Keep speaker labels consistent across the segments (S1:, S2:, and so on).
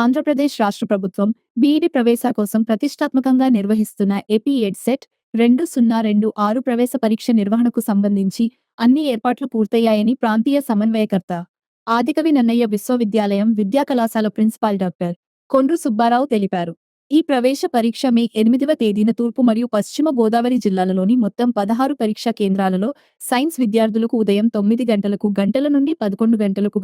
S1: ఆంధ్రప్రదేశ్ రాష్ట్ర ప్రభుత్వం బీఈడీ ప్రవేశ కోసం ప్రతిష్టాత్మకంగా నిర్వహిస్తున్న ఏపీ ఎడ్సెట్ 2026 ప్రవేశ పరీక్ష నిర్వహణకు సంబంధించి అన్ని ఏర్పాట్లు పూర్తయ్యాయని ప్రాంతీయ సమన్వయకర్త ఆదికవి నన్నయ్య విశ్వవిద్యాలయం విద్యా కళాశాల ప్రిన్సిపాల్ డాక్టర్ కొండ్రు సుబ్బారావు తెలిపారు. ఈ ప్రవేశ పరీక్ష మే 8వ తేదీన తూర్పు మరియు పశ్చిమ గోదావరి జిల్లాలలోని మొత్తం 16 పరీక్షా కేంద్రాలలో సైన్స్ విద్యార్థులకు ఉదయం 9 గంటల నుండి 11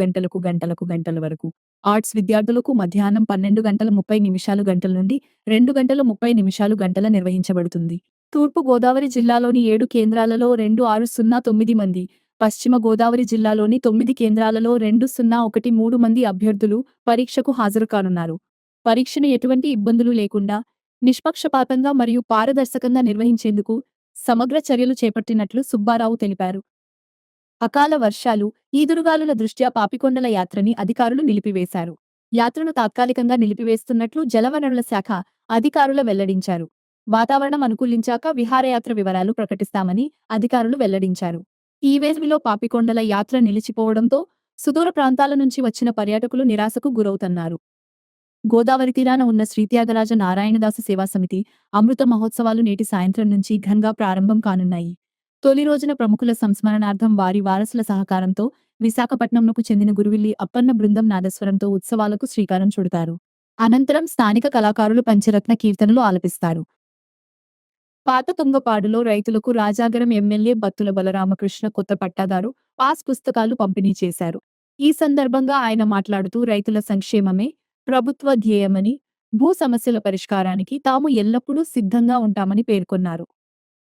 S1: గంటల వరకు, ఆర్ట్స్ విద్యార్థులకు మధ్యాహ్నం 12:30 నుండి 2:30 నిర్వహించబడుతుంది. తూర్పు గోదావరి జిల్లాలోని 7 కేంద్రాలలో 2609 మంది, పశ్చిమ గోదావరి జిల్లాలోని 9 కేంద్రాలలో 2013 మంది అభ్యర్థులు పరీక్షకు హాజరు కానున్నారు. పరీక్షను ఎటువంటి ఇబ్బందులు లేకుండా నిష్పక్షపాతంగా మరియు పారదర్శకంగా నిర్వహించేందుకు సమగ్ర చర్యలు చేపట్టినట్లు సుబ్బారావు తెలిపారు. అకాల వర్షాలు, ఈదురుగాలుల దృష్ట్యా పాపికొండల యాత్రని అధికారులు నిలిపివేశారు. యాత్రను తాత్కాలికంగా నిలిపివేస్తున్నట్లు జలవనరుల శాఖ అధికారులు వెల్లడించారు. వాతావరణం అనుకూలించాక విహారయాత్ర వివరాలు ప్రకటిస్తామని అధికారులు వెల్లడించారు. ఈ వేసవిలో పాపికొండల యాత్ర నిలిచిపోవడంతో సుదూర ప్రాంతాల నుంచి వచ్చిన పర్యాటకులు నిరాశకు గురవుతున్నారు. గోదావరి తీరాన ఉన్న శ్రీ త్యాగరాజ నారాయణదాస సేవా సమితి అమృత మహోత్సవాలు నేటి సాయంత్రం నుంచి ఘనంగా ప్రారంభం కానున్నాయి. తొలి రోజున ప్రముఖుల సంస్మరణార్థం వారి వారసుల సహకారంతో విశాఖపట్నంకు చెందిన గురువిల్లి అప్పన్న బృందం నాదస్వరంతో ఉత్సవాలకు శ్రీకారం చుడతారు. అనంతరం స్థానిక కళాకారులు పంచరత్న కీర్తనలు ఆలపిస్తారు. పాత తుంగపాడులో రైతులకు రాజాగరం ఎమ్మెల్యే బత్తుల బలరామకృష్ణ కొత్త పట్టాదారు పాస్ పుస్తకాలు పంపిణీ చేశారు. ఈ సందర్భంగా ఆయన మాట్లాడుతూ రైతుల సంక్షేమమే ప్రభుత్వ ధ్యేయమని, భూ సమస్యల పరిష్కారానికి తాము ఎల్లప్పుడూ సిద్ధంగా ఉంటామని పేర్కొన్నారు.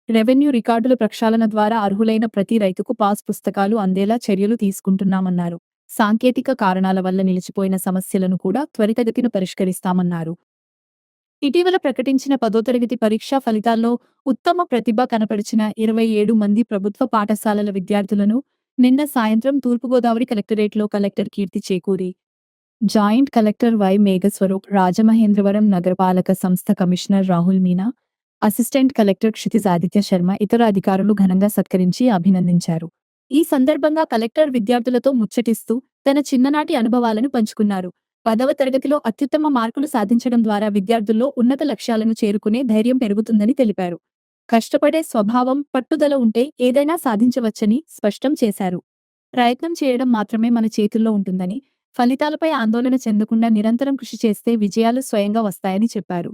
S1: రెవెన్యూ రికార్డుల ప్రక్షాళన ద్వారా అర్హులైన ప్రతి రైతుకు పాస్ పుస్తకాలు అందేలా చర్యలు తీసుకుంటున్నామన్నారు. సాంకేతిక కారణాల వల్ల నిలిచిపోయిన సమస్యలను కూడా త్వరితగతిన పరిష్కరిస్తామన్నారు. ఇటీవల ప్రకటించిన 10వ తరగతి పరీక్షా ఫలితాల్లో ఉత్తమ ప్రతిభ కనపరిచిన 27 మంది ప్రభుత్వ పాఠశాలల విద్యార్థులను నిన్న సాయంత్రం తూర్పుగోదావరి కలెక్టరేట్లో collector Keerthi Chekuri, joint collector Y Meghaswaroop, Rajamahendravaram నగరపాలక సంస్థ commissioner Rahul Meena, assistant collector Kshitij Aditya Sharma ఇతర అధికారులు ఘనంగా సత్కరించి అభినందించారు. ఈ సందర్భంగా కలెక్టర్ విద్యార్థులతో ముచ్చటిస్తూ తన చిన్ననాటి అనుభవాలను పంచుకున్నారు. 10వ తరగతిలో అత్యుత్తమ మార్కులు సాధించడం ద్వారా విద్యార్థుల్లో ఉన్నత లక్ష్యాలను చేరుకునే ధైర్యం పెరుగుతుందని తెలిపారు. కష్టపడే స్వభావం, పట్టుదల ఉంటే ఏదైనా సాధించవచ్చని స్పష్టం చేశారు. ప్రయత్నం చేయడం మాత్రమే మన చేతుల్లో ఉంటుందని, ఫలితాలపై ఆందోళన చెందకుండా నిరంతరం కృషి చేస్తే విజయాలు స్వయంగా వస్తాయని చెప్పారు.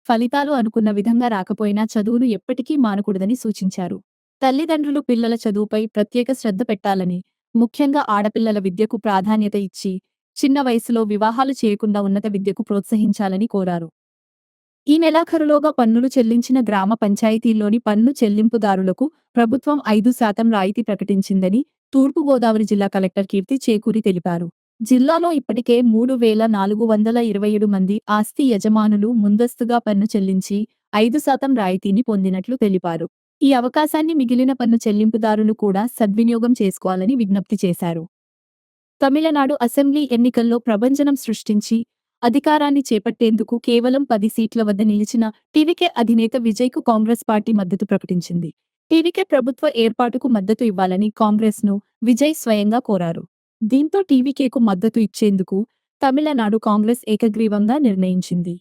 S1: ఫలితాలు అనుకున్న విధంగా రాకపోయినా చదువును ఎప్పటికీ మానకూడదని సూచించారు. తల్లిదండ్రులు పిల్లల చదువుపై ప్రత్యేక శ్రద్ధ పెట్టాలని, ముఖ్యంగా ఆడపిల్లల విద్యకు ప్రాధాన్యత ఇచ్చి చిన్న వయసులో వివాహాలు చేయకుండా ఉన్నత విద్యకు ప్రోత్సహించాలని కోరారు. ఈ నెలాఖరులోగా పన్నులు చెల్లించిన గ్రామ పంచాయతీల్లోని పన్ను చెల్లింపుదారులకు ప్రభుత్వం 5% రాయితీ ప్రకటించిందని తూర్పుగోదావరి జిల్లా కలెక్టర్ కీర్తి చేకూరి తెలిపారు. జిల్లాలో ఇప్పటికే 3427 మంది ఆస్తి యజమానులు ముందస్తుగా పన్ను చెల్లించి 5% రాయితీని పొందినట్లు తెలిపారు. ఈ అవకాశాన్ని మిగిలిన పన్ను చెల్లింపుదారులు కూడా సద్వినియోగం చేసుకోవాలని విజ్ఞప్తి చేశారు. తమిళనాడు అసెంబ్లీ ఎన్నికల్లో ప్రభంజనం సృష్టించి అధికారాన్ని చేపట్టేందుకు కేవలం 10 సీట్ల వద్ద నిలిచిన టీవీకే అధినేత విజయ్కు కాంగ్రెస్ పార్టీ మద్దతు ప్రకటించింది. టీవీకే ప్రభుత్వ ఏర్పాటుకు మద్దతు ఇవ్వాలని కాంగ్రెస్ను విజయ్ స్వయంగా కోరారు. దీంతో టీవీకేకు మద్దతు ఇచ్చేందుకు తమిళనాడు కాంగ్రెస్ ఏకగ్రీవంగా నిర్ణయించింది.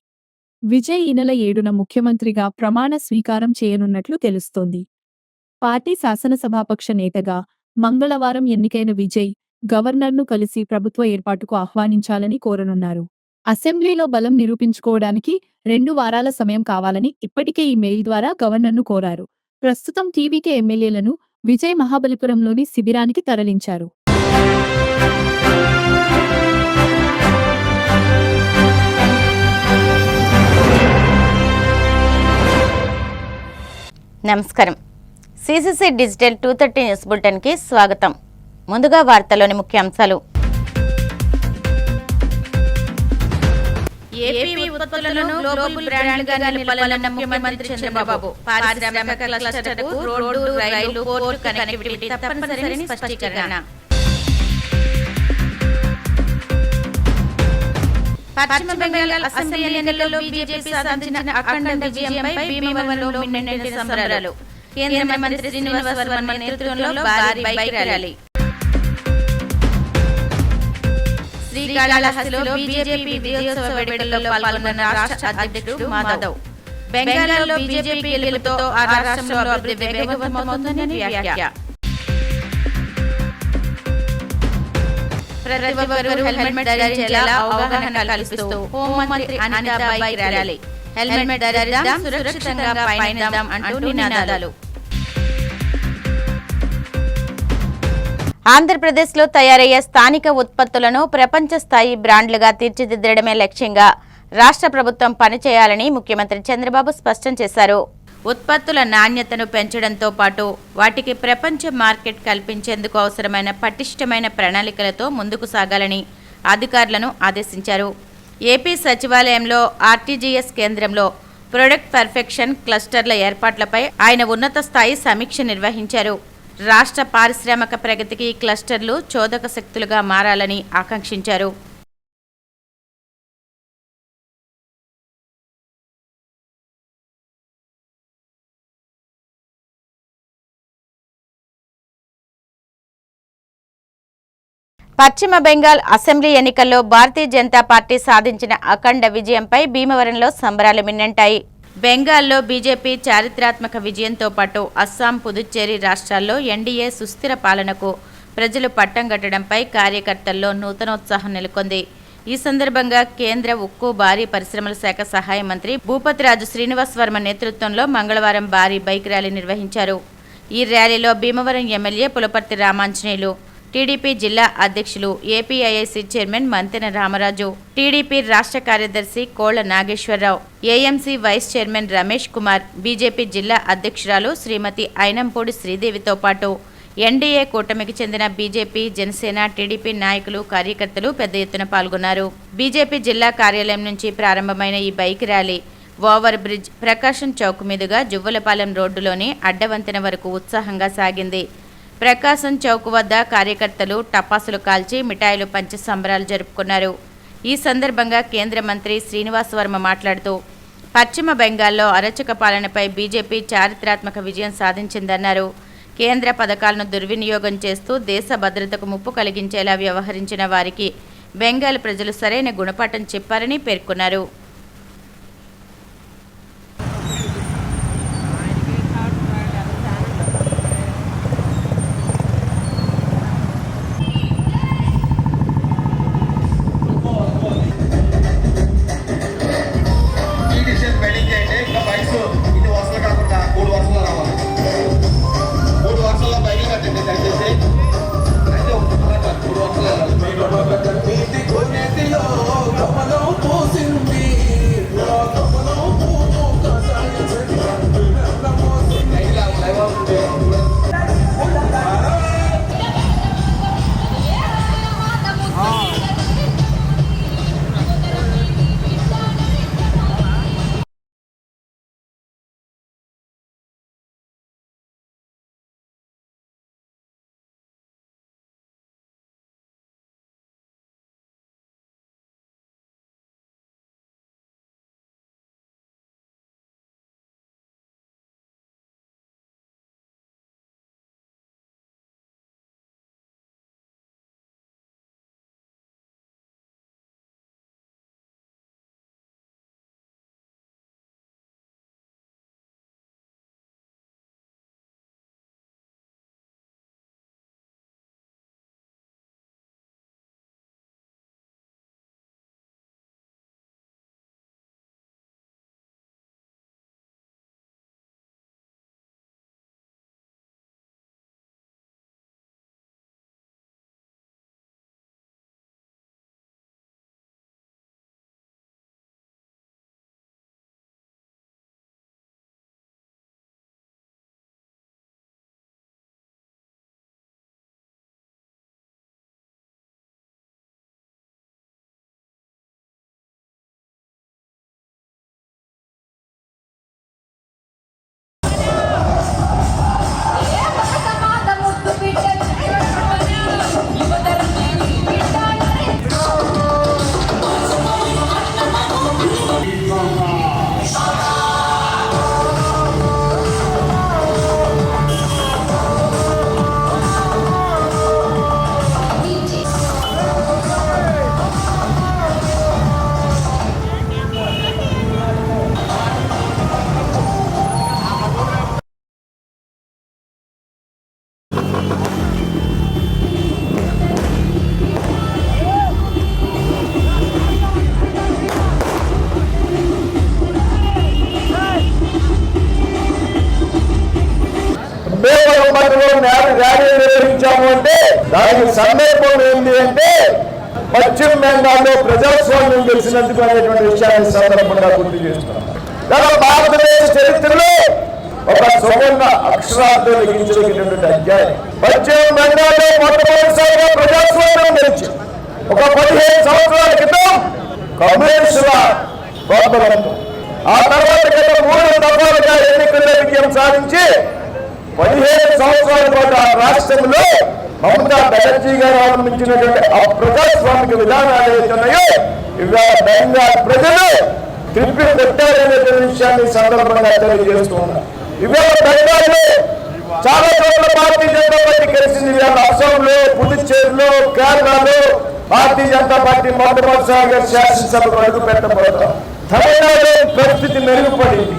S1: విజయ్ ఈ నెల 7న ముఖ్యమంత్రిగా ప్రమాణ స్వీకారం చేయనున్నట్లు తెలుస్తోంది. పార్టీ శాసనసభాపక్ష నేతగా మంగళవారం ఎన్నికైన విజయ్ గవర్నర్ను కలిసి ప్రభుత్వ ఏర్పాటుకు ఆహ్వానించాలని కోరనున్నారు. అసెంబ్లీలో బలం నిరూపించుకోవడానికి 2 వారాల సమయం కావాలని ఇప్పటికే ఈ మెయిల్ ద్వారా గవర్నర్ను కోరారు. ప్రస్తుతం టీవీకే ఎమ్మెల్యేలను విజయ్ మహాబలిపురంలోని శిబిరానికి తరలించారు.
S2: నమస్కారం. సిసిసి డిజిటల్ 230 న్యూస్ బులెటిన్కి స్వాగతం. ముందుగా వార్తల్లోని ముఖ్యాంశాలు. ఏపీ ఉత్పత్తులను గ్లోబల్ బ్రాండ్గా నిలపాలన్న ముఖ్యమంత్రి చంద్రబాబు. పారిశ్రామిక క్లస్టర్కు రోడ్డు, రైలు, పోర్టు కనెక్టివిటీ తప్పనిసరిని స్పష్టీకరణ. పశ్చిమ బెంగాల్ అసెంబ్లీ ఎన్నికల్లో బీజేపీ సాధించిన అఖండ విజయంపై భీమవరంలో నిండిన సంబరాలు. కేంద్ర మంత్రి శ్రీనివాస్ వర్మ నేతృత్వంలో భారీ బైక్ ర్యాలీ. శ్రీ శ్రీకాళహస్తిలో బీజేపీ విజయోత్సవ వేడుకల్లో పాల్గొన్న రాష్ట్ర అధ్యక్షుడు మాధవ్. బెంగాల్లో బీజేపీ గెలుపుతో ఆ రాష్ట్రంలో అభివృద్ధి వేగవంతమవుతుందని వ్యాఖ్య. ప్రతి ఒక్కరూ హెల్మెట్ ధరించేలా అవగాహన కల్పిస్తూ హోంమంత్రి అనిత బైక్ ర్యాలీ. హెల్మెట్ ధరిద్దాం, సురక్షితంగా పయనిద్దాం అంటూ నినాదాలు. ఆంధ్రప్రదేశ్లో తయారయ్యే స్థానిక ఉత్పత్తులను ప్రపంచ స్థాయి బ్రాండ్లుగా తీర్చిదిద్దడమే లక్ష్యంగా రాష్ట్ర ప్రభుత్వం పనిచేయాలని ముఖ్యమంత్రి చంద్రబాబు స్పష్టం చేశారు. ఉత్పత్తుల నాణ్యతను పెంచడంతో పాటు వాటికి ప్రపంచ మార్కెట్ కల్పించేందుకు అవసరమైన పటిష్టమైన ప్రణాళికలతో ముందుకు సాగాలని అధికారులను ఆదేశించారు. ఏపీ సచివాలయంలో ఆర్టీజీఎస్ కేంద్రంలో ప్రొడక్ట్ పర్ఫెక్షన్ క్లస్టర్ల ఏర్పాట్లపై ఆయన ఉన్నత స్థాయి సమీక్ష నిర్వహించారు. రాష్ట్ర పారిశ్రామిక ప్రగతికి ఈ క్లస్టర్లు చోదక శక్తులుగా మారాలని ఆకాంక్షించారు. పశ్చిమ బెంగాల్ అసెంబ్లీ ఎన్నికల్లో భారతీయ జనతా పార్టీ సాధించిన అఖండ విజయంపై భీమవరంలో సంబరాలు మిన్నంటాయి. బెంగాల్లో బీజేపీ చారిత్రాత్మక విజయంతో పాటు అస్సాం, పుదుచ్చేరి రాష్ట్రాల్లో ఎన్డీఏ సుస్థిర పాలనకు ప్రజలు పట్టం కట్టడంపై కార్యకర్తల్లో నూతనోత్సాహం నెలకొంది. ఈ సందర్భంగా కేంద్ర ఉక్కు, భారీ పరిశ్రమల శాఖ సహాయ మంత్రి భూపతిరాజు శ్రీనివాస్ వర్మ నేతృత్వంలో మంగళవారం భారీ బైక్ ర్యాలీ నిర్వహించారు. ఈ ర్యాలీలో భీమవరం ఎమ్మెల్యే పులపర్తి రామాంజనేయులు, టీడీపీ జిల్లా అధ్యక్షులు, APIIC chairman Mantena Ramaraju, TDP రాష్ట్ర కార్యదర్శి Kolla Nageswararao, AMC vice chairman Ramesh Kumar, BJP జిల్లా అధ్యక్షురాలు శ్రీమతి అయినంపూడి శ్రీదేవితో పాటు ఎన్డీఏ కూటమికి చెందిన బీజేపీ, జనసేన, టీడీపీ నాయకులు, కార్యకర్తలు పెద్ద ఎత్తున పాల్గొన్నారు. బీజేపీ జిల్లా కార్యాలయం నుంచి ప్రారంభమైన ఈ బైక్ ర్యాలీ ఓవర్ బ్రిడ్జ్, ప్రకాశం చౌక్ మీదుగా జువ్వలపాలెం రోడ్డులోని అడ్డవంతెన వరకు ఉత్సాహంగా సాగింది. ప్రకాశం చౌక్ వద్ద కార్యకర్తలు టపాసులు కాల్చి మిఠాయిలు పంచి సంబరాలు జరుపుకున్నారు. ఈ సందర్భంగా కేంద్ర మంత్రి శ్రీనివాస్ వర్మ మాట్లాడుతూ పశ్చిమ బెంగాల్లో అరచక పాలనపై బీజేపీ చారిత్రాత్మక విజయం సాధించిందన్నారు. కేంద్ర పథకాలను దుర్వినియోగం చేస్తూ దేశ భద్రతకు ముప్పు కలిగించేలా వ్యవహరించిన వారికి బెంగాల్ ప్రజలు సరైన గుణపాఠం చెప్పారని పేర్కొన్నారు.
S3: నీతి కొనేటిలో గమనం పోసింది సందర్భం ఏంటి అంటే పశ్చిమ బెంగాల్లో ప్రజాస్వామ్యం గెలిచినందుకు అనేటువంటి విషయాన్ని సందర్భంగా గుర్తు చేస్తున్నాం. భారతదేశ చరిత్రలో ఒక సువర్ణ అక్షరాలతో లిఖించదగినటువంటి అధ్యాయం. పశ్చిమ బెంగాల్లో మొట్టమొదటిసారిగా ప్రజాస్వామ్యం గెలిచి ఒక 15 సంవత్సరాల క్రితం కమ్యూనిస్టుల గొప్పలంతో ఆ తర్వాత గత 3 దఫాలుగా ఎన్నికల్లో విజయం సాధించి 15 సంవత్సరాల పాటు ఆ రాష్ట్రంలో మమతా బెనర్జీ గారు ఆరంభించినటువంటి ఆ ప్రజాస్వామిక విధానాలు ఏవైతున్నాయో ఇవాళ బెంగాల్ ప్రజలు తిప్పి కొట్టారనేటువంటి విషయాన్ని సందర్భంగా తెలియజేస్తూ ఉన్నారు. ఇవాళ బెంగాల్లో చాలా చోట్ల భారతీయ జనతా పార్టీ కలిసింది. ఇవాళ అస్సాంలో, పుదుచ్చేరిలో, కేరళలో భారతీయ జనతా పార్టీ మొట్టమొదటిసారిగా శాసనసభకు అడుగు పెట్టబోతాం. తమిళనాడులో పరిస్థితి మెరుగుపడింది.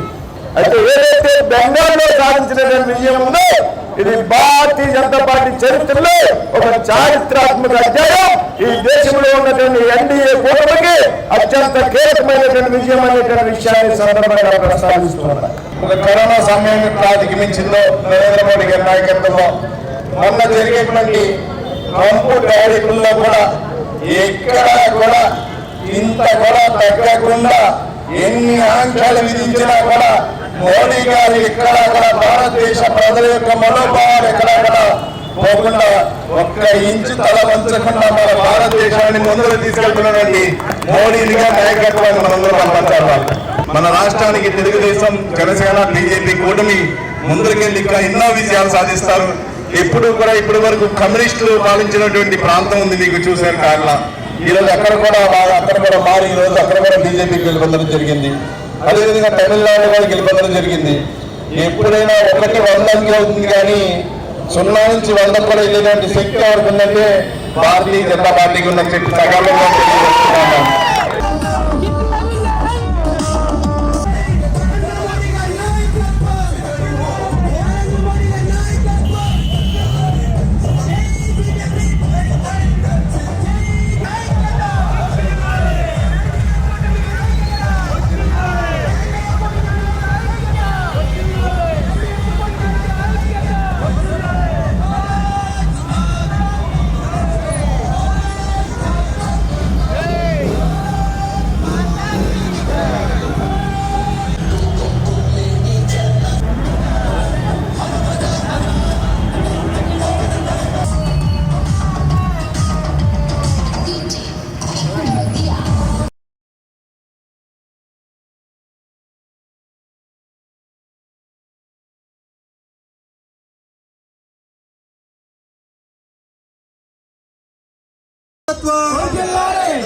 S3: అయితే ఏదైతే బెంగాల్లో సాధించినటువంటి విజయం ఉందో ఇది భారతీయ జనతా పార్టీ చరిత్రలో ఒక చారిత్రాత్మక అధ్యాయం. ఈ దేశంలో ఉన్నటువంటి ఎన్డీఏ కూటమికి అత్యంత కీలకమైనటువంటి విజయం అనేటువంటి విషయాన్ని సందర్భంగా ప్రస్తావిస్తున్నారు.
S4: ఒక కరోనా సమయం ఎట్లా అధిగమించిందో నరేంద్ర మోడీ గారి నాయకత్వంలో మొన్న జరిగేటువంటి ట్రంప్ ర్యాలీల్లో కూడా ఎక్కడా కూడా ఇంత కూడా తగ్గకుండా ఎన్ని ఆంక్షలు విధించినా కూడా మోడీ గారు ఎక్కడ కూడా భారతదేశ ప్రజల యొక్క మనోభావాలు ఎక్కడా కూడా పోకుండా ఒక్క ఇంచు తల వంచకుండా మన భారతదేశాన్ని ముందుకు తీసుకెళ్తున్నటువంటి మోడీ గారి నాయకత్వాన్ని మనందరూ పంపించాలి. మన రాష్ట్రానికి తెలుగుదేశం, జనసేన, బీజేపీ కూటమి ముందుకెళ్ళి ఇంకా ఎన్నో విజయాలు సాధిస్తారు. ఎప్పుడు కూడా ఇప్పటి వరకు కమ్యూనిస్టులు పాలించినటువంటి ప్రాంతం ఉంది, మీకు చూశారు కేరళ. ఈరోజు అక్కడ కూడా మారి ఈరోజు అక్కడ కూడా బీజేపీకి గెలుపొందడం జరిగింది. అదేవిధంగా తమిళనాడు కూడా గెలుపొందడం జరిగింది. ఎప్పుడైనా 1-100 అంకె అవుతుంది కానీ 0 నుంచి 100 కూడా వెళ్ళేటువంటి శక్తి ఎవరికి ఉందంటే భారతీయ జనతా పార్టీకి ఉన్న శక్తి సకాలంలో తెలియజేస్తున్నాను.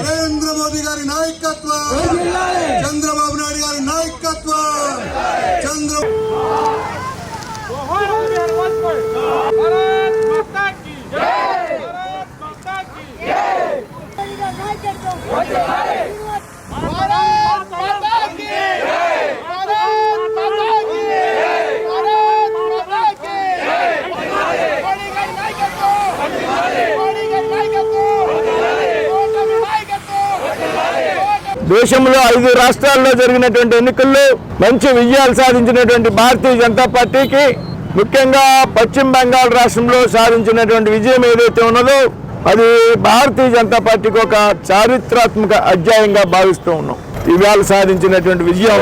S5: నరేంద్ర మోదీ గారి నాయకత్వం, చంద్రబాబు నాయుడు గారి నాయకత్వం,
S3: దేశంలో 5 రాష్ట్రాల్లో జరిగినటువంటి ఎన్నికల్లో మంచి విజయాలు సాధించినటువంటి భారతీయ జనతా పార్టీకి ముఖ్యంగా పశ్చిమ బెంగాల్ రాష్ట్రంలో సాధించినటువంటి విజయం ఏదైతే ఉన్నదో అది భారతీయ జనతా పార్టీకి ఒక చారిత్రాత్మక అధ్యాయంగా భావిస్తూ ఉన్నాం. ఇవాళ సాధించినటువంటి విజయం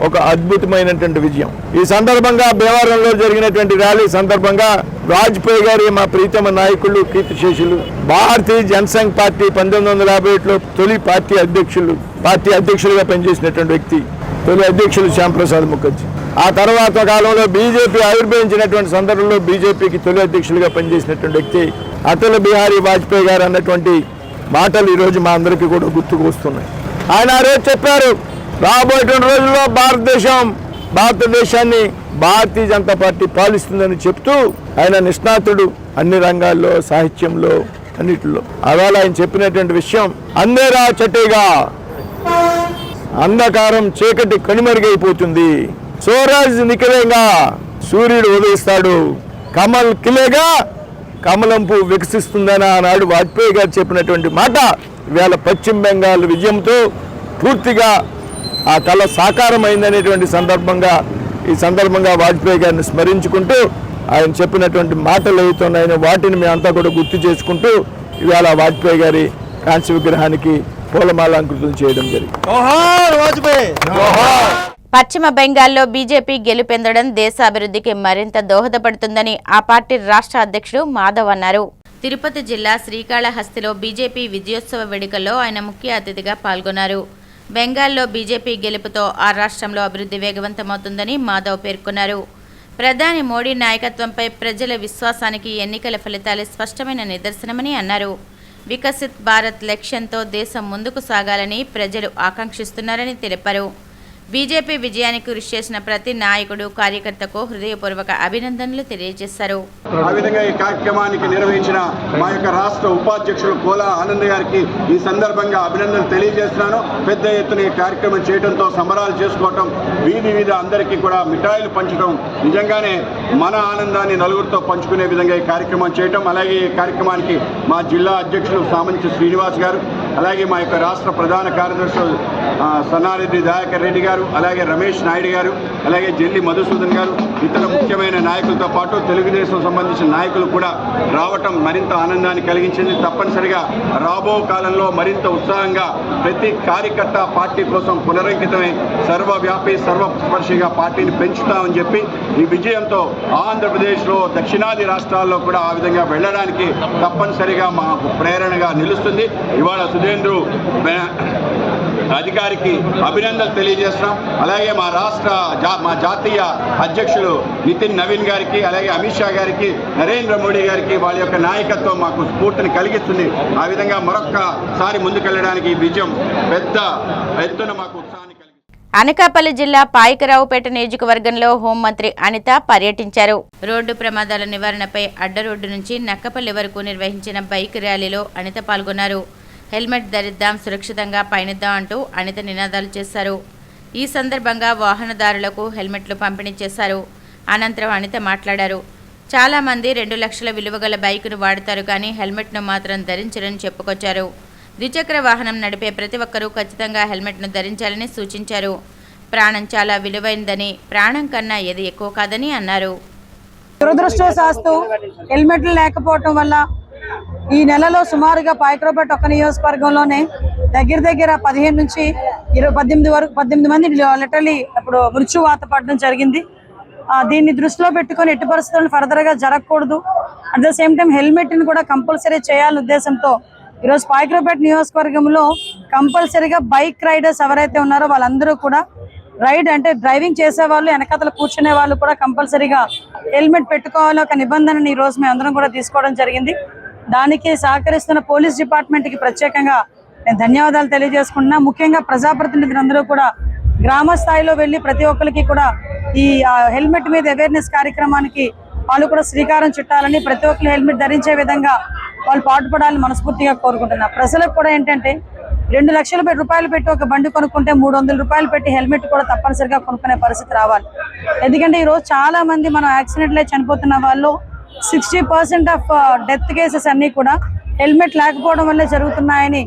S3: ఒక అద్భుతమైనటువంటి విజయం. ఈ సందర్భంగా భీమవరంలో జరిగినటువంటి ర్యాలీ సందర్భంగా వాజ్పేయి గారి మా ప్రీతమ నాయకులు, కీర్తిశేషులు, భారతీయ జనసంఘ్ పార్టీ 1951లో తొలి పార్టీ అధ్యక్షులుగా పనిచేసినటువంటి వ్యక్తి, తొలి అధ్యక్షులు శ్యాంప్రసాద్ ముఖర్జీ. ఆ తర్వాత కాలంలో బీజేపీ ఆవిర్భవించినటువంటి సందర్భంలో బీజేపీకి తొలి అధ్యక్షులుగా పనిచేసినటువంటి వ్యక్తి అటల్ బిహారీ వాజ్పేయి గారు అన్నటువంటి మాటలు ఈరోజు మా అందరికీ కూడా గుర్తుకు వస్తున్నాయి. ఆయన ఆ రోజు చెప్పారు, రాబోయేటువంటి రోజుల్లో భారతదేశాన్ని భారతీయ జనతా పార్టీ పాలిస్తుందని చెప్తూ ఆయన నిష్ణాతుడు అన్ని రంగాల్లో, సాహిత్యంలో, అన్నిటిలో. అవాళ ఆయన చెప్పినటువంటి విషయం, అందేరా చటేగా, అంధకారం చీకటి కనుమరుగైపోతుంది, సూరజ్ నిఖిలేగా, సూర్యుడు ఉదయిస్తాడు, కమల్ కిలేగా, కమలం పువ్వు వికసిస్తుందని ఆనాడు వాజ్పేయి గారు చెప్పినటువంటి మాట ఇవాళ పశ్చిమ బెంగాల్ విజయంతో పూర్తిగా ఆ కళ సాకారమైందనేటువంటి ఈ సందర్భంగా వాజ్పేయి గారిని స్మరించుకుంటూ ఆయన చెప్పినటువంటి మాటలు అవుతున్నాయని వాటిని మేమంతా కూడా గుర్తు చేసుకుంటూ ఇవాళ వాజ్పేయి గారి కాంస్య విగ్రహానికి పూలమాలంకృతం చేయడం జరిగింది.
S2: పశ్చిమ బెంగాల్లో బీజేపీ గెలుపొందడం దేశాభివృద్ధికి మరింత దోహదపడుతుందని ఆ పార్టీ రాష్ట్ర అధ్యక్షుడు మాధవ్ అన్నారు. తిరుపతి జిల్లా శ్రీకాళహస్తిలో బీజేపీ విజయోత్సవ వేడుకల్లో ఆయన ముఖ్య అతిథిగా పాల్గొన్నారు. బెంగాల్లో బీజేపీ గెలుపుతో ఆ రాష్ట్రంలో అభివృద్ధి వేగవంతమవుతుందని మాధవ్ పేర్కొన్నారు. ప్రధాని మోడీ నాయకత్వంపై ప్రజల విశ్వాసానికి ఎన్నికల ఫలితాలే స్పష్టమైన నిదర్శనమని అన్నారు. వికసిత్ భారత్ లక్ష్యంతో దేశం ముందుకు సాగాలని ప్రజలు ఆకాంక్షిస్తున్నారని తెలిపారు. బీజేపీ విజయానికి కృషి చేసిన ప్రతి నాయకుడు కార్యకర్తకు హృదయపూర్వక అభినందనలు తెలియజేశారు.
S6: ఆ విధంగా ఈ కార్యక్రమానికి నిర్వహించిన మా యొక్క రాష్ట్ర ఉపాధ్యక్షులు కోలా ఆనంద్ గారికి ఈ సందర్భంగా అభినందనలు తెలియజేస్తున్నాను. పెద్ద ఎత్తున ఈ కార్యక్రమం చేయడంతో సంబరాలు చేసుకోవటం, వీధి వీధి అందరికీ కూడా మిఠాయిలు పంచడం, నిజంగానే మన ఆనందాన్ని నలుగురితో పంచుకునే విధంగా ఈ కార్యక్రమం చేయటం. అలాగే ఈ కార్యక్రమానికి మా జిల్లా అధ్యక్షులు సామంచి శ్రీనివాస్ గారు, అలాగే మా యొక్క రాష్ట్ర ప్రధాన కార్యదర్శులు సన్నారెడ్డి దయాకర్ రెడ్డి గారు, అలాగే రమేష్ నాయుడు గారు, అలాగే జెల్లి మధుసూదన్ గారు, ఇతర ముఖ్యమైన నాయకులతో పాటు తెలుగుదేశం సంబంధించిన నాయకులు కూడా రావటం మరింత ఆనందాన్ని కలిగించింది. తప్పనిసరిగా రాబో కాలంలో మరింత ఉత్సాహంగా ప్రతి కార్యకర్త పార్టీ కోసం పునరంకితమై సర్వవ్యాపి సర్వస్పర్శిగా పార్టీని పెంచుతామని చెప్పి ఈ విజయంతో ఆంధ్రప్రదేశ్లో దక్షిణాది రాష్ట్రాల్లో కూడా ఆ విధంగా వెళ్ళడానికి తప్పనిసరిగా మాకు ప్రేరణగా నిలుస్తుంది. ఇవాళ సుధేంద్రు అధికారికి అభినందనలు తెలియజేస్తున్నాం. అలాగే మా రాష్ట్ర మా జాతీయ అధ్యక్షులు నితిన్ నవీన్ గారికి, అలాగే అమిత్ షా గారికి, నరేంద్ర మోడీ గారికి వాళ్ళ యొక్క నాయకత్వం మాకు స్ఫూర్తిని కలిగిస్తుంది. ఆ విధంగా మరొక్కసారి ముందుకెళ్ళడానికి ఈ విజయం పెద్ద ఎత్తున మాకు ఉత్సాహాన్ని కలిగిస్తుంది.
S2: అనకాపల్లి జిల్లా పాయకరావుపేట నియోజకవర్గంలో హోంమంత్రి అనిత పర్యటించారు. రోడ్డు ప్రమాదాల నివారణపై అడ్డరోడ్డు నుంచి నక్కపల్లి వరకు నిర్వహించిన బైక్ ర్యాలీలో అనిత పాల్గొన్నారు. హెల్మెట్ ధరిద్దాం, సురక్షితంగా పయనిద్దాం అంటూ అనిత నినాదాలు చేశారు. ఈ సందర్భంగా వాహనదారులకు హెల్మెట్లు పంపిణీ చేశారు. అనంతరం అనిత మాట్లాడారు. చాలామంది 2 లక్షల విలువగల బైకును వాడతారు, కానీ హెల్మెట్ను మాత్రం ధరించరని చెప్పుకొచ్చారు. ద్విచక్ర వాహనం నడిపే ప్రతి ఒక్కరూ ఖచ్చితంగా హెల్మెట్ను ధరించాలని సూచించారు. ప్రాణం చాలా విలువైందని, ప్రాణం కన్నా ఏది ఎక్కువ కాదని అన్నారు.
S7: దురదృష్టవశాత్తు హెల్మెట్లు లేకపోవటం వల్ల ఈ నెలలో సుమారుగా పాయకరావుపేట ఒక్క నియోజకవర్గంలోనే దగ్గర 15 నుంచి 18 మంది లిటరలీ ఇప్పుడు మృత్యువాత పడడం జరిగింది. దీన్ని దృష్టిలో పెట్టుకొని ఎట్టి పరిస్థితులను ఫర్దర్గా జరగకూడదు. అట్ ద సేమ్ టైం హెల్మెట్ని కూడా కంపల్సరీ చేయాలనే ఉద్దేశంతో ఈరోజు పాయకరావుపేట నియోజకవర్గంలో కంపల్సరీగా బైక్ రైడర్స్ ఎవరైతే ఉన్నారో వాళ్ళందరూ కూడా డ్రైవింగ్ చేసే వాళ్ళు, వెనకాతల కూర్చునే వాళ్ళు కూడా కంపల్సరీగా హెల్మెట్ పెట్టుకోవాలి ఒక నిబంధనని ఈ రోజు మేము అందరం కూడా తీసుకోవడం జరిగింది. దానికి సహకరిస్తున్న పోలీస్ డిపార్ట్మెంట్కి ప్రత్యేకంగా నేను ధన్యవాదాలు తెలియజేసుకుంటున్నా. ముఖ్యంగా ప్రజాప్రతినిధులందరూ కూడా గ్రామ స్థాయిలో వెళ్ళి ప్రతి ఒక్కరికి కూడా ఈ హెల్మెట్ మీద అవేర్నెస్ కార్యక్రమానికి వాళ్ళు కూడా శ్రీకారం చుట్టాలని, ప్రతి ఒక్కరు హెల్మెట్ ధరించే విధంగా వాళ్ళు పాటుపడాలని మనస్ఫూర్తిగా కోరుకుంటున్నా. ప్రజలకు కూడా ఏంటంటే 2 లక్షల రూపాయలు పెట్టి ఒక బండి కొనుక్కుంటే 300 రూపాయలు పెట్టి హెల్మెట్ కూడా తప్పనిసరిగా కొనుక్కునే పరిస్థితి రావాలి. ఎందుకంటే ఈరోజు చాలా మంది మనం యాక్సిడెంట్లో చనిపోతున్న వాళ్ళు 60% ఆఫ్ డెత్ కేసెస్ అన్నీ కూడా హెల్మెట్ లేకపోవడం వల్లే జరుగుతున్నాయని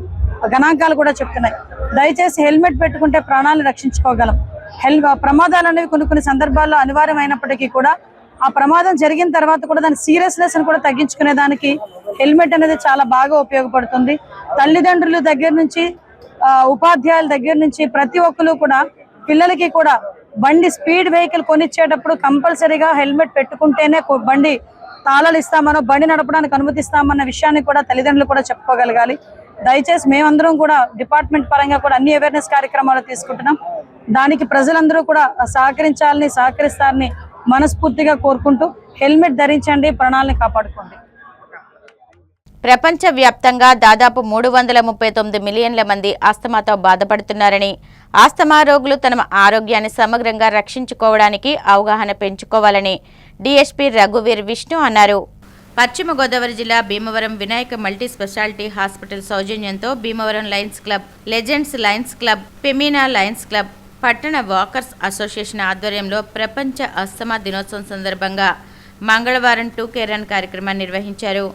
S7: గణాంకాలు కూడా చెప్తున్నాయి. దయచేసి హెల్మెట్ పెట్టుకుంటే ప్రాణాలను రక్షించుకోగలం. ప్రమాదాలు అనేవి కొన్ని సందర్భాల్లో అనివార్యమైనప్పటికీ కూడా ఆ ప్రమాదం జరిగిన తర్వాత కూడా దాని సీరియస్నెస్ కూడా తగ్గించుకునే దానికి హెల్మెట్ అనేది చాలా బాగా ఉపయోగపడుతుంది. తల్లిదండ్రుల దగ్గర నుంచి ఉపాధ్యాయుల దగ్గర నుంచి ప్రతి ఒక్కరు కూడా పిల్లలకి కూడా బండి స్పీడ్ వెహికల్ కొనిచ్చేటప్పుడు కంపల్సరీగా హెల్మెట్ పెట్టుకుంటేనే బండి తాళాలు ఇస్తామనో బండి నడపడానికి అనుమతిస్తామన్న విషయాన్ని కూడా తల్లిదండ్రులు కూడా చెప్పుకోగలగాలి. దయచేసి మేమందరం కూడా డిపార్ట్మెంట్ పరంగా కూడా అన్ని అవేర్నెస్ కార్యక్రమాలు తీసుకుంటున్నాం. దానికి ప్రజలందరూ కూడా సహకరిస్తారని మనస్ఫూర్తిగా కోరుకుంటూ హెల్మెట్ ధరించండి, ప్రాణాలను కాపాడుకోండి.
S2: ప్రపంచవ్యాప్తంగా దాదాపు 339 మిలియన్ల మంది ఆస్తమాతో బాధపడుతున్నారని, ఆస్తమా రోగులు తమ ఆరోగ్యాన్ని సమగ్రంగా రక్షించుకోవడానికి అవగాహన పెంచుకోవాలని డీఎస్పీ రఘువీర్ విష్ణు అన్నారు. పశ్చిమ గోదావరి జిల్లా Bhimavaram Vinayaka multi speciality hospital సౌజన్యంతో Bhimavaram Lions Club, Legends Lions Club, Femina Lions Club, పట్టణ వాకర్స్ అసోసియేషన్ ఆధ్వర్యంలో ప్రపంచ ఆస్తమా దినోత్సవం సందర్భంగా మంగళవారం 2K రన్ కార్యక్రమాన్ని నిర్వహించారు.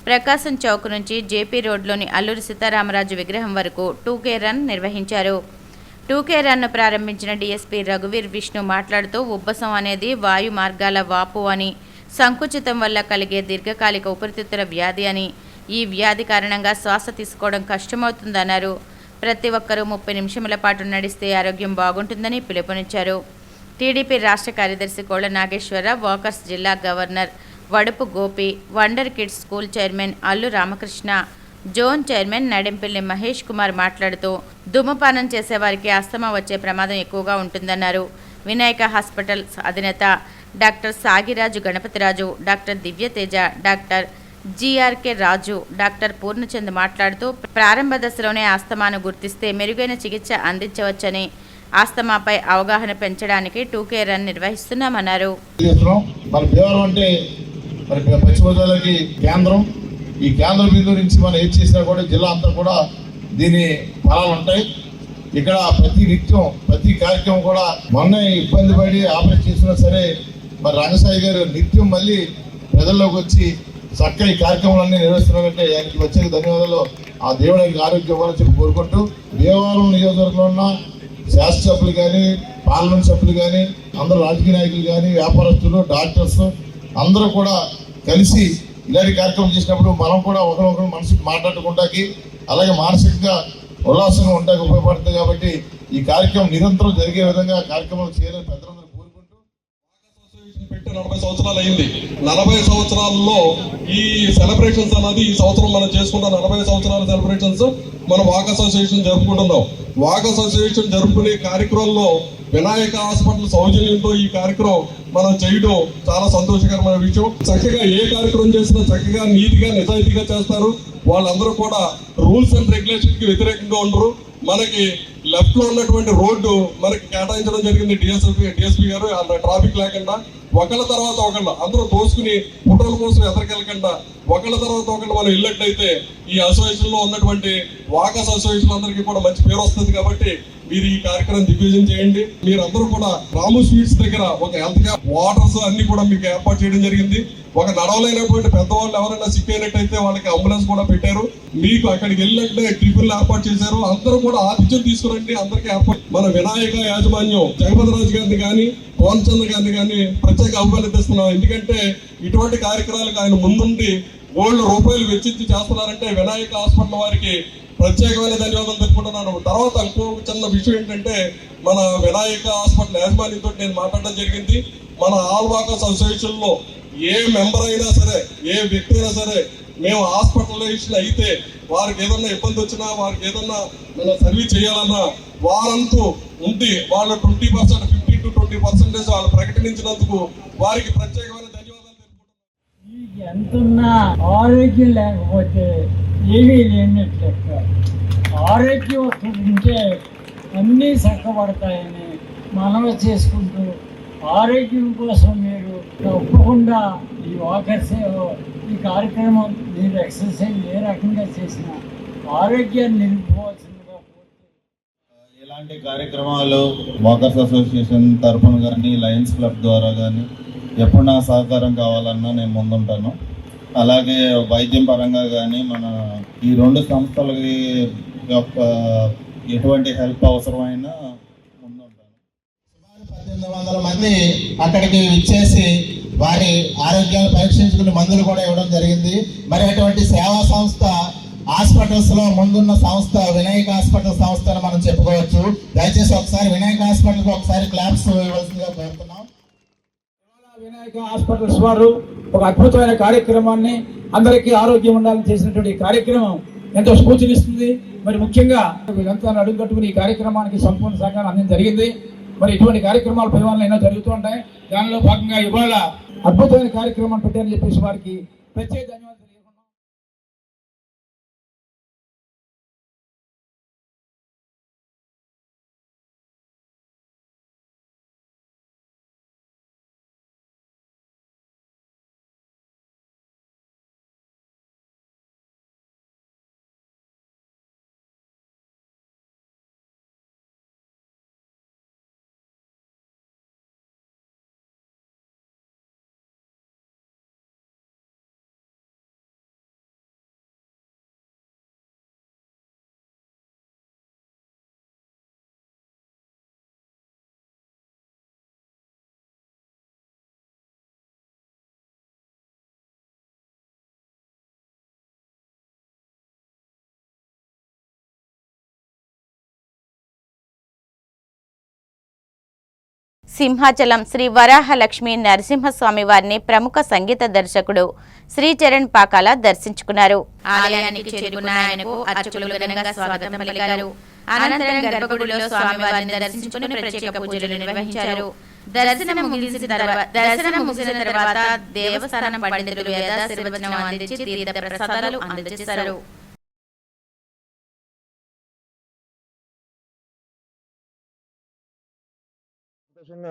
S2: ప్రకాశం చౌక్ నుంచి జేపీ రోడ్లోని అల్లూరి సీతారామరాజు విగ్రహం వరకు 2K రన్ నిర్వహించారు. 2K రన్ను ప్రారంభించిన డీఎస్పీ రఘువీర్ విష్ణు మాట్లాడుతూ ఉబ్బసం అనేది వాయు మార్గాల వాపు అని, సంకుచితం వల్ల కలిగే దీర్ఘకాలిక ఊపిరితిత్తుల వ్యాధి అని, ఈ వ్యాధి కారణంగా శ్వాస తీసుకోవడం కష్టమవుతుందన్నారు. ప్రతి ఒక్కరూ 30 నిమిషముల పాటు నడిస్తే ఆరోగ్యం బాగుంటుందని పిలుపునిచ్చారు. టీడీపీ రాష్ట్ర కార్యదర్శి కోళ్ల నాగేశ్వరరావు, వాకర్స్ జిల్లా governor Vadupu Gopi, Wonder Kids School chairman Allu Ramakrishna, zone chairman Nadimpalli Mahesh Kumar మాట్లాడుతూ ధూమపానం చేసేవారికి ఆస్తమా వచ్చే ప్రమాదం ఎక్కువగా ఉంటుందన్నారు. వినాయక హాస్పిటల్ అధినేత doctor Sagiraju Ganapathiraju, doctor Divyateja, doctor GRK Raju, doctor Purnachand మాట్లాడుతూ ప్రారంభ దశలోనే ఆస్తమాను గుర్తిస్తే మెరుగైన చికిత్స అందించవచ్చని, ఆస్తమాపై అవగాహన పెంచడానికి 2K రన్ నిర్వహిస్తున్నామన్నారు.
S4: పశ్చిమ గోదావరికి కేంద్రం, ఈ కేంద్ర బిందువు నుంచి మనం ఏం చేసినా కూడా జిల్లా అంతా కూడా దీని ఫలాలు ఉంటాయి. ఇక్కడ ప్రతి కార్యక్రమం కూడా మొన్న ఇబ్బంది పడి ఆపరేట్ చేసినా సరే మరి రంగసాయి గారు నిత్యం మళ్ళీ ప్రజల్లోకి వచ్చి చక్కని కార్యక్రమాలన్నీ నిర్వహిస్తున్నారంటే ఆయనకి వచ్చే ధన్యవాదాలు. ఆ దేవుడికి ఆరోగ్యం ఇవ్వాలని చెప్పి కోరుకుంటూ, దేవాలయం నియోజకవర్గంలో ఉన్న శాసనసభ్యులు కానీ, పార్లమెంట్ సభ్యులు కానీ, అందరూ రాజకీయ నాయకులు కానీ, వ్యాపారస్తులు, డాక్టర్స్ అందరూ కూడా కలిసి ఇలాంటి కార్యక్రమం చేసినప్పుడు మనం కూడా ఒకరినొకరు మనసుకి మాట్లాడుకుంటాకి, అలాగే మానసికంగా ఉల్లాసంగా ఉండడానికి ఉపయోగపడుతుంది. కాబట్టి ఈ కార్యక్రమం నిరంతరం జరిగే విధంగా కార్యక్రమాలు చేయాలని పెద్దలందరూ కోరుకుంటూ,
S8: 40 సంవత్సరాలు అయింది. 40 సంవత్సరాల్లో ఈ సెలబ్రేషన్స్ అన్నది ఈ సంవత్సరం మనం చేసుకుంటాం. 40 సంవత్సరాల సెలబ్రేషన్స్ మనం వాక్ అసోసియేషన్ జరుపుకుంటున్నాం. వాక్ అసోసియేషన్ జరుపుకునే కార్యక్రమంలో వినాయక హాస్పిటల్ సౌజన్యంతో ఈ కార్యక్రమం మనం చేయడం చాలా సంతోషకరమైన విషయం. చక్కగా ఏ కార్యక్రమం చేసినా చక్కగా నీతిగా నిజాయితీగా చేస్తారు. వాళ్ళందరూ కూడా రూల్స్ అండ్ రెగ్యులేషన్ కి వ్యతిరేకంగా ఉండరు. మనకి లెఫ్ట్ లో ఉన్నటువంటి రోడ్డు మనకి కేటాయించడం జరిగింది డిఎస్పీ గారు. ట్రాఫిక్ లేకుండా ఒకళ్ళ తర్వాత ఒకళ్ళు అందరూ తోసుకుని ఫోటోల కోసం ఎదరికెళ్ళకుండా ఒకళ్ళ తర్వాత ఒకళ్ళు మనం వెళ్ళినట్లయితే ఈ అసోసియేషన్ లో ఉన్నటువంటి వాకర్స్ అసోసియేషన్ అందరికీ కూడా మంచి పేరు వస్తుంది. కాబట్టి మీరు ఈ కార్యక్రమం దిగ్విజయం చేయండి. మీరందరూ కూడా రాము స్వీట్స్ దగ్గర ఒక హెల్త్ క్యాంప్, వాటర్స్ అన్ని కూడా మీకు ఏర్పాటు చేయడం జరిగింది. ఒక నడవలేనటువంటి పెద్దవాళ్ళు ఎవరైనా సిక్ అయినట్టయితే వాళ్ళకి అంబులెన్స్ కూడా పెట్టారు. మీకు అక్కడికి వెళ్ళినట్టే ట్రిపుల్ ఏర్పాటు చేశారు. అందరూ కూడా ఆతిథ్యం తీసుకురండి. అందరికీ ఏర్పాటు మన వినాయక యాజమాన్యం జగపతిరాజు గారిని కానీ, పూర్ణచంద్ర గారిని కానీ ప్రత్యేక అభినందిస్తున్నాం. ఎందుకంటే ఇటువంటి కార్యక్రమాలకు ఆయన ముందుండి ₹1,00,000 వెచ్చించి చేస్తున్నారంటే వినాయక హాస్పిటల్ వారికి ప్రత్యేకమైన ధన్యవాదాలు తెలుపుకుంటున్నాను. తర్వాత ఇంకో చిన్న విషయం ఏంటంటే, మన వినాయక హాస్పిటల్ యాజమాన్యంతో నేను మాట్లాడడం జరిగింది. మన ఆల్ వాకర్స్ అసోసియేషన్ లో ఏ మెంబర్ అయినా సరే, ఏ వ్యక్తి అయినా సరే, మేము హాస్పిటలైజేషన్ అయితే వారికి ఏదన్నా ఇబ్బంది వచ్చినా, వారికి ఏదన్నా మనం సర్వీస్ చేయాలన్నా వారంతూ ఉండి వాళ్ళ 20%, 15 to 20% వాళ్ళు ప్రకటించినందుకు వారికి ప్రత్యేకమైన ధన్యవాదాలు తెలుపుకుంటున్నాను.
S9: ఎంతున్నా ఆరోగ్యం లేకపోతే ఏమీ లేనట్లు లెక్క. ఆరోగ్యం ఉంటే అన్నీ చక్కబడతాయని మనవి చేసుకుంటూ, ఆరోగ్యం కోసం మీరు తప్పకుండా ఈ వాకర్స్ ఈ కార్యక్రమం మీరు ఎక్సర్సైజ్ ఏ రకంగా చేసినా ఆరోగ్యాన్ని నిలుపుకోవాల్సిందిగా.
S10: ఇలాంటి కార్యక్రమాలు వాకర్స్ అసోసియేషన్ తరఫున కానీ, లయన్స్ క్లబ్ ద్వారా కానీ ఎప్పుడు నా సహకారం కావాలన్నా నేను ముందుంటాను. అలాగే వైద్యం పరంగా కానీ మన ఈ 2 సంస్థలకి యొక్క ఎటువంటి హెల్ప్ అవసరమైనా ముందుంటాను.
S4: సుమారు 1800 మంది అక్కడికి ఇచ్చేసి వారి ఆరోగ్యాలు పరీక్షించుకుని మందులు కూడా ఇవ్వడం జరిగింది. మరి అటువంటి సేవా సంస్థ హాస్పిటల్స్ లో ముందున్న సంస్థ వినాయక హాస్పిటల్ సంస్థ అని మనం చెప్పుకోవచ్చు. దయచేసి ఒకసారి వినాయక హాస్పిటల్ ఒకసారి క్లాప్స్ ఇవ్వాల్సిందిగా కోరుతున్నాం.
S9: వినాయక హాస్పిటల్స్ వారు ఒక అద్భుతమైన కార్యక్రమాన్ని, అందరికీ ఆరోగ్యం ఉండాలని చేసినటువంటి కార్యక్రమం ఎంతో స్ఫూర్తినిస్తుంది. మరి ముఖ్యంగా వీళ్ళంతా అడుగు కట్టుకుని ఈ కార్యక్రమానికి సంపూర్ణ సహకారం అందించడం జరిగింది. మరి ఇటువంటి కార్యక్రమాలు పరిమాణాలు ఎన్నో జరుగుతూ ఉంటాయి. దానిలో భాగంగా ఇవాళ అద్భుతమైన కార్యక్రమాన్ని పెట్టారని చెప్పేసి వారికి ప్రత్యేక ధన్యవాదాలు.
S2: సింహాచలం శ్రీ వరాహలక్ష్మి నరసింహస్వామి వారిని ప్రముఖ సంగీత దర్శకుడు శ్రీచరణ్ పాకాల దర్శించుకున్నారు. ఆలయానికి చేరుకున్న ఆయనకు అర్చకులు ఘనంగా స్వాగతం పలికారు. అనంతరం గర్భగుడిలో స్వామివారిని దర్శించుకుని ప్రత్యేక పూజలు నిర్వహించారు. దర్శనం ముగిసిన తర్వాత దేవస్థానం పండితులు యథాశీర్వచనం అందించి తీర్థ ప్రసాదాలు అందజేశారు.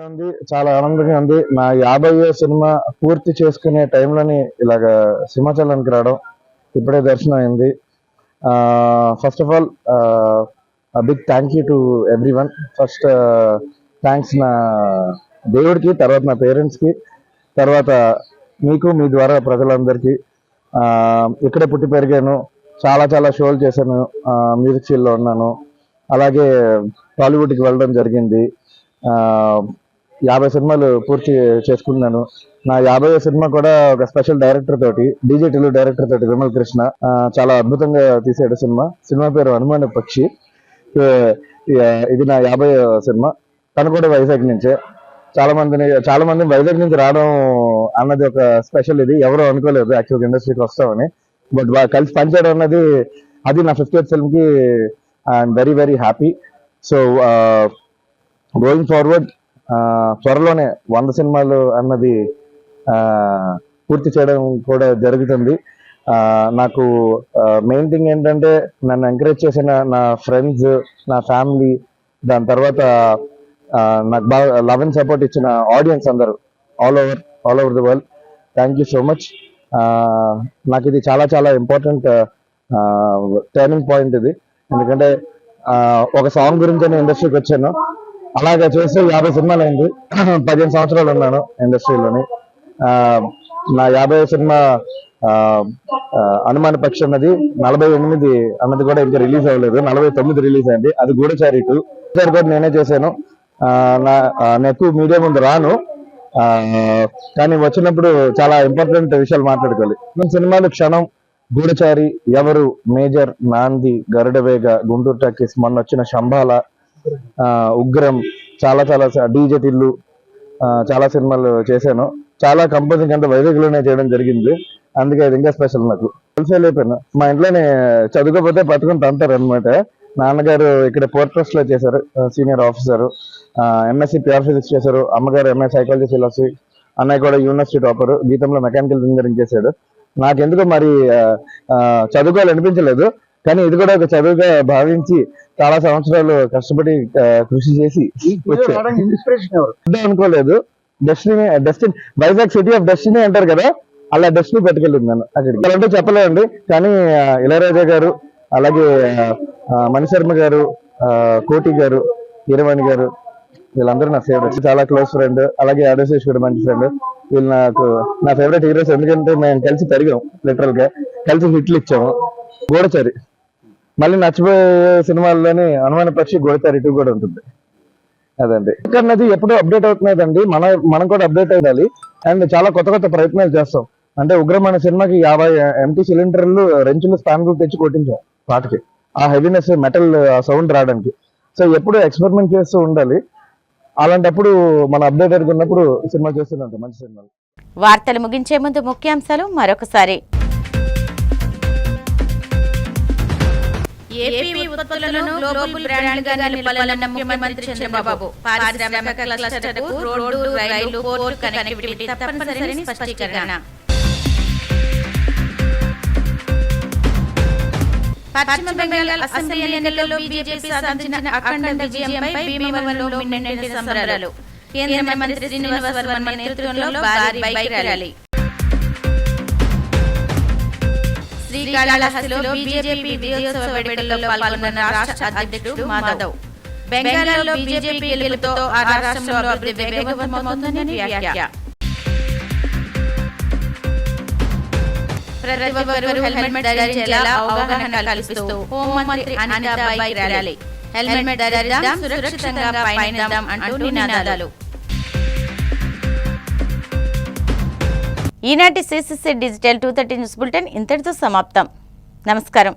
S10: ఉంది, చాలా ఆనందంగా ఉంది. నా 50వ సినిమా పూర్తి చేసుకునే టైంలోని ఇలాగ సింహాచలానికి రావడం, ఇప్పుడే దర్శనం అయింది. First of all big thank you to everyone. First thanks నా దేవుడికి, తర్వాత నా పేరెంట్స్కి, తర్వాత మీకు, మీ ద్వారా ప్రజలందరికీ. ఇక్కడే పుట్టి పెరిగాను, చాలా చాలా షోలు చేశాను, మ్యూజిక్ ఫీల్డ్లో ఉన్నాను. అలాగే టాలీవుడ్కి వెళ్ళడం జరిగింది. 50 సినిమాలు పూర్తి చేసుకున్నాను. నా 50వ సినిమా కూడా ఒక స్పెషల్ డైరెక్టర్ తోటి, డీజే టిల్లు డైరెక్టర్ తోటి, విమల్ కృష్ణ, చాలా అద్భుతంగా తీసాడు సినిమా పేరు హనుమాన్ పక్షి. ఇది నా 50వ సినిమా. తను కూడా వైజాగ్ నుంచే. చాలా మంది వైజాగ్ నుంచి రావడం అన్నది ఒక స్పెషల్. ఇది ఎవరు అనుకోలేదు యాక్చువల్గా ఇండస్ట్రీకి వస్తామని, బట్ కలిసి పనిచేయడం అన్నది, అది నా 50th ఫిల్మ్కి I'm very very happy. So going forward త్వరలోనే 100 సినిమాలు అన్నది పూర్తి చేయడం కూడా జరుగుతుంది. నాకు మెయిన్ థింగ్ ఏంటంటే, నన్ను ఎంకరేజ్ చేసిన నా ఫ్రెండ్స్, నా ఫ్యామిలీ, దాని తర్వాత నాకు బాగా లవ్ అండ్ సపోర్ట్ ఇచ్చిన ఆడియన్స్ అందరూ all over the world, thank you so much. నాకు ఇది చాలా చాలా ఇంపార్టెంట్ టర్నింగ్ పాయింట్ ఇది. ఎందుకంటే ఒక సాంగ్ గురించి నేను ఇండస్ట్రీకి వచ్చాను, అలాగే చేస్తే 50 సినిమాలు అయింది. 15 సంవత్సరాలు ఉన్నాను ఇండస్ట్రీలోని. నా 50వ సినిమా హనుమాన్ పక్షి అన్నది 48 అన్నది కూడా ఇంకా రిలీజ్ అవ్వలేదు, 49 రిలీజ్ అయింది. అది గూఢచారి 2 కూడా నేనే చేశాను. నాకు మీడియా ముందు రాను, కానీ వచ్చినప్పుడు చాలా ఇంపార్టెంట్ విషయాలు మాట్లాడుకోవాలి. సినిమాలు క్షణం, గూఢచారి, ఎవరు, మేజర్, నాంది, గరుడవేగ, గుంటూరు టాకీస్, మొన్న వచ్చిన శంబాల, ఉగ్రం, చాలా చాలా డీజే టిల్లు, చాలా సినిమాలు చేశాను. చాలా కంపోజింగ్ అంతా వైజాగ్లోనే చేయడం జరిగింది. అందుకే అది ఇంకా స్పెషల్. నాకు తెలిసే లేపాను. మా ఇంట్లోనే చదువుకోపోతే పట్టుకుని తంతారు అనమాట. నాన్నగారు ఇక్కడ పోర్ట్ ట్రస్ట్ లో చేశారు, senior officer. MSc pure physics చేశారు. అమ్మగారు ఎంఏ సైకాలజీ ఫిలాసఫీ. అన్నయ్య కూడా యూనివర్సిటీ టాపర్, గీతంలో మెకానికల్ ఇంజనీరింగ్ చేశాడు. నాకెందుకు మరి చదువుకోవాలనిపించలేదు, కానీ ఇది కూడా ఒక చదువుగా భావించి చాలా సంవత్సరాలు కష్టపడి కృషి చేసి అనుకోలేదు. Destiny Vizag city of destiny అంటారు కదా, అలా డెస్టినీ పెట్టుకెళ్ళింది నన్ను అక్కడికి. అంటే చెప్పలేదండి, కానీ ఇళయరాజా గారు, అలాగే మణిశర్మ గారు, కోటి గారు, కీరవాణి గారు, వీళ్ళందరూ నా ఫేవరెట్, చాలా క్లోజ్ ఫ్రెండ్. అలాగే ఆడోశేష్ కూడా మంచి ఫ్రెండ్. వీళ్ళు నాకు నా ఫేవరెట్ హీరోస్. ఎందుకంటే మేము కలిసి పెరిగాం, లిటరల్ గా కలిసి హిట్లు ఇచ్చాము. గూఢచారి మళ్ళీ నచ్చిపోయే సినిమాల్లోనే హనుమాన్ పక్షి, గూఢచారి 2 కూడా ఉంటుంది. అదండి అన్నది ఎప్పుడూ అప్డేట్ అవుతున్నదండి. మనం కూడా అప్డేట్ అవ్వాలి. అండ్ చాలా కొత్త ప్రయత్నాలు చేస్తాం. అంటే ఉగ్రం అనే సినిమాకి 50 ఎంటీ సిలిండర్లు, రెంచులు, స్పాన్లు తెచ్చి కొట్టించాం పాటకి, ఆ హెవీనెస్, మెటల్ సౌండ్ రావడానికి. సో ఎప్పుడు ఎక్స్పెరిమెంట్ చేస్తూ ఉండాలి. అలాంటప్పుడు మనం అప్డేటెడ్ ఉన్నప్పుడు సినిమా చేస్తూనే ఉంటాం, మంచి సినిమాలు.
S2: వార్తలు ముగించే ముందు ముఖ్యాంశాలు మరొకసారి. ఏపీ ఉత్పత్తులను గ్లోబల్ బ్రాండ్గా నిలపాలన్న ముఖ్యమంత్రి చంద్రబాబు. పారిశ్రామిక క్లస్టర్కు రోడ్డు, రైలు, పోర్టు కనెక్టివిటీ తప్పనిసరి స్పష్టీకరణ. పశ్చిమ బెంగాల్ అసెంబ్లీ ఎన్నికల్లో బీజేపీ సాధించిన అఖండ విజయంపై భీమవరంలో మిన్నెంటి సంబరాలు. కేంద్ర మంత్రి శ్రీనివాస్ వర్మ నేతృత్వంలో భారీ బైక్ ర్యాలీ. శ్రీకాళహస్తిలో బీజేపీ విజయోత్సవ వేడుకల్లో పాల్గొన్న రాష్ట్ర అధ్యక్షుడు మాధవ్. బెంగాల్లో బీజేపీ గెలుపుతో ఆ రాష్ట్రంలో అభివృద్ధి వేగవంతమవుతుందని వ్యాఖ్య. ప్రతి ఒక్కరూ హెల్మెట్ ధరించేలా అవగాహన కల్పిస్తూ హోంమంత్రి అనిత బైక్ ర్యాలీ. హెల్మెట్ ధరిద్దాం, సురక్షితంగా పయనిద్దాం అంటూ నినాదాలు. ఈనాటి సిసిసి డిజిటల్ 230 న్యూస్ బులెటిన్ ఇంతటితో సమాప్తం. నమస్కారం.